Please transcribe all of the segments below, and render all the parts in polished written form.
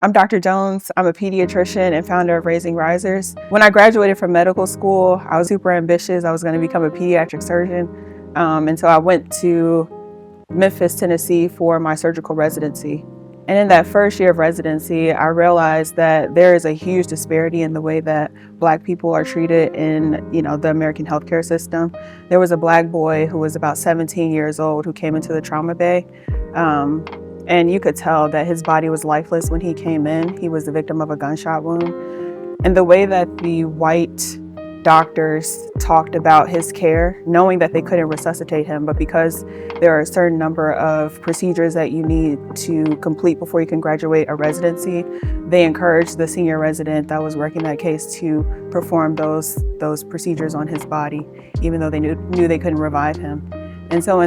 I'm Dr. Jones. I'm a pediatrician and founder of Raising Risers. When I graduated from medical school, I was super ambitious. I was going to become a pediatric surgeon. And so I went to Memphis, Tennessee for my surgical residency. And in that first year of residency, I realized that there is a huge disparity in the way that Black people are treated in, the American healthcare system. There was a Black boy who was about 17 years old who came into the trauma bay. And you could tell that his body was lifeless when he came in. He was the victim of a gunshot wound. And the way that the white doctors talked about his care, knowing that they couldn't resuscitate him, but because there are a certain number of procedures that you need to complete before you can graduate a residency, they encouraged the senior resident that was working that case to perform those procedures on his body, even though they knew they couldn't revive him. And so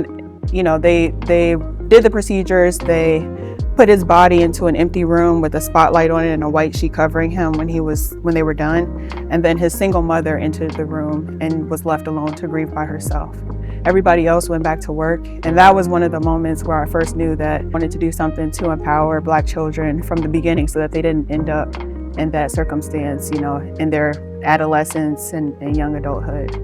they did the procedures. They put his body into an empty room with a spotlight on it and a white sheet covering him when they were done. And then his single mother entered the room and was left alone to grieve by herself. Everybody else went back to work. And that was one of the moments where I first knew that I wanted to do something to empower Black children from the beginning so that they didn't end up in that circumstance, in their adolescence and young adulthood.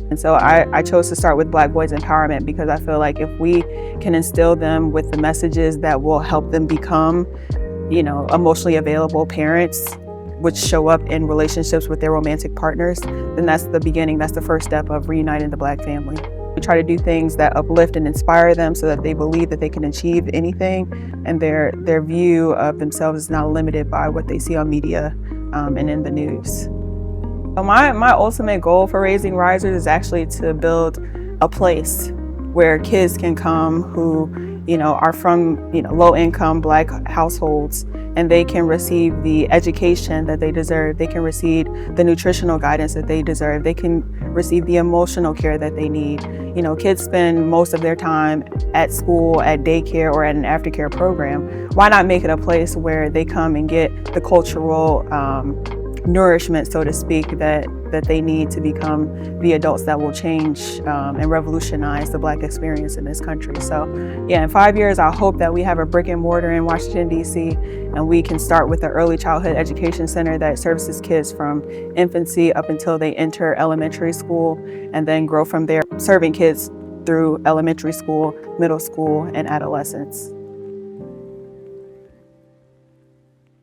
And so I chose to start with Black Boys Empowerment because I feel like if we can instill them with the messages that will help them become, emotionally available parents, which show up in relationships with their romantic partners, then that's the beginning, that's the first step of reuniting the Black family. We try to do things that uplift and inspire them so that they believe that they can achieve anything and their view of themselves is not limited by what they see on media and in the news. My ultimate goal for Raising Risers is actually to build a place where kids can come who, are from, low-income Black households, and they can receive the education that they deserve. They can receive the nutritional guidance that they deserve. They can receive the emotional care that they need. Kids spend most of their time at school, at daycare, or at an aftercare program. Why not make it a place where they come and get the cultural nourishment, so to speak, that they need to become the adults that will change and revolutionize the Black experience in this country. So in 5 years, I hope that we have a brick and mortar in Washington, D.C., and we can start with an early childhood education center that services kids from infancy up until they enter elementary school, and then grow from there, serving kids through elementary school, middle school, and adolescence.